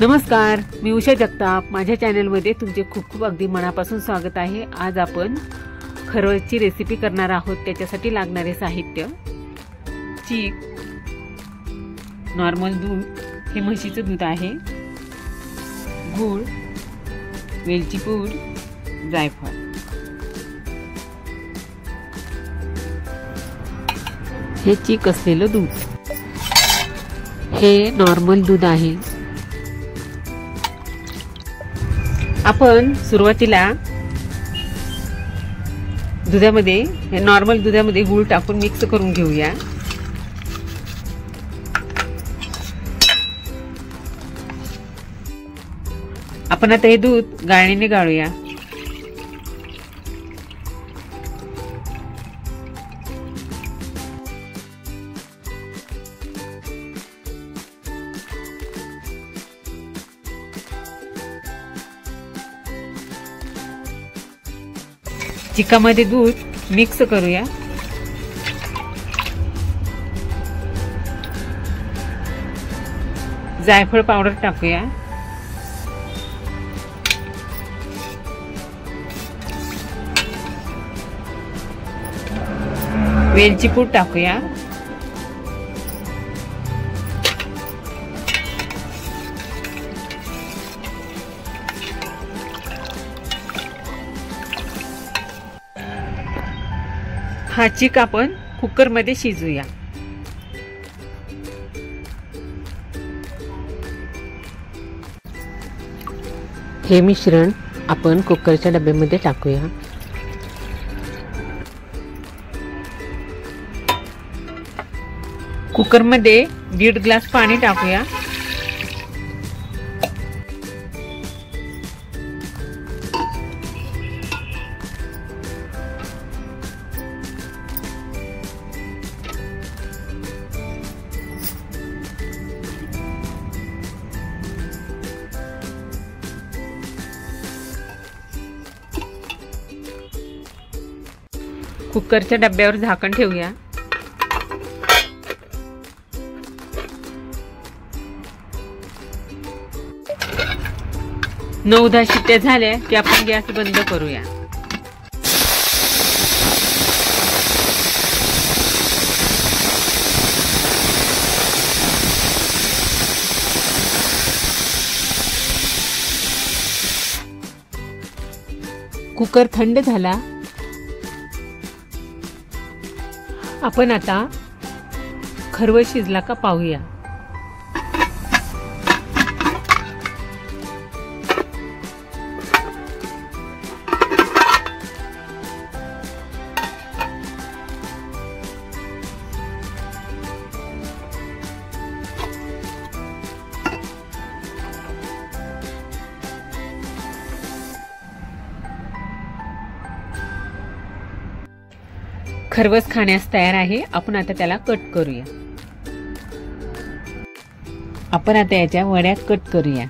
नमस्कार, मी उषा जगताप। माझ्या चॅनलमध्ये तुमचे खूप खूप अगदी मनापासून स्वागत आहे। आज आपण खरवसची रेसिपी करणार आहोत। त्याच्यासाठी लागणारे साहित्य: चीक, नॉर्मल दूध, हे म्हशीचं दूध आहे, गूळ, वेलची पूड, जायफळ। हे चीक असलेलं दूध, हे नॉर्मल दूध आहे। आपण सुरुवातीला दुधामध्ये, नॉर्मल दुधामध्ये गूळ टाकून मिक्स करून घेऊया। आपण आता हे दूध गाळणीने गाळूया। चिकामध्ये दूध मिक्स करूया। जायफळ पावडर टाकूया। वेलची पूड टाकूया। हा चीक आपण कुकर मध्ये शिजवूया। हे मिश्रण आपण कुकरच्या डब्यामध्ये टाकूया। कुकर मध्ये 1.5 ग्लास पाणी टाकूया। कुकरच्या डब्यावर झाकण ठेवूया। नऊ 10 शिट्ट्या झाल्या की आपण गॅस बंद करूया। कुकर थंड झाला। आपण आता खरवस शिजला का पाहूया। खरवस खाण्यास तयार आहे। आपण आता त्याला कट करूया। आपण आता याच्या वड्या कट करूया।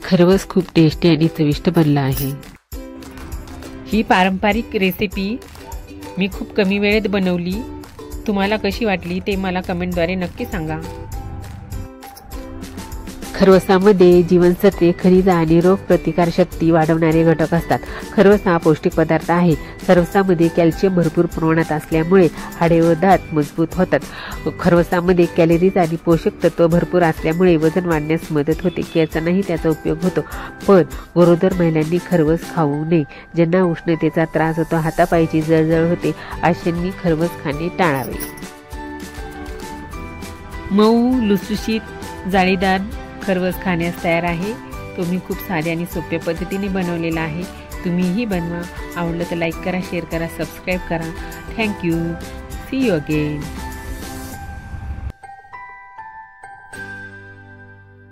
खरवस खूप टेस्टी आणि चविष्ट बनला आहे। ही पारंपरिक रेसिपी मी खूप कमी वेळेत बनवली। तुम्हाला कशी वाटली ते मला कमेंटद्वारे नक्की सांगा। खरवसामध्ये जीवनसत्वे, खनिज आणि रोगप्रतिकारशक्ती वाढवणारे घटक असतात। खरवस हा पौष्टिक पदार्थ आहे। खरवसामध्ये कॅल्शियम भरपूर प्रमाणात असल्यामुळे हाडे व दात मजबूत होतात। खरवसामध्ये कॅलरीज आणि पोषक तत्व भरपूर असल्यामुळे वजन वाढण्यास मदत होते। केसांनाही त्याचा उपयोग होतो। पण गरोदर महिलांनी खरवस खाऊ नये। ज्यांना उष्णतेचा त्रास होतो, हातापायची जळजळ होते, अशांनी खरवस खाणे टाळावे। मऊ, लुसलुशीत, जाळीदार खरवस खाण्यास तयार आहे। तो मी खूप साध्या आणि सोप्या पद्धतीने बनवलेला आहे। तुम्हीही बनवा। आवडलं तर लाईक करा, शेअर करा, सबस्क्राईब करा। थँक्यू। See you again.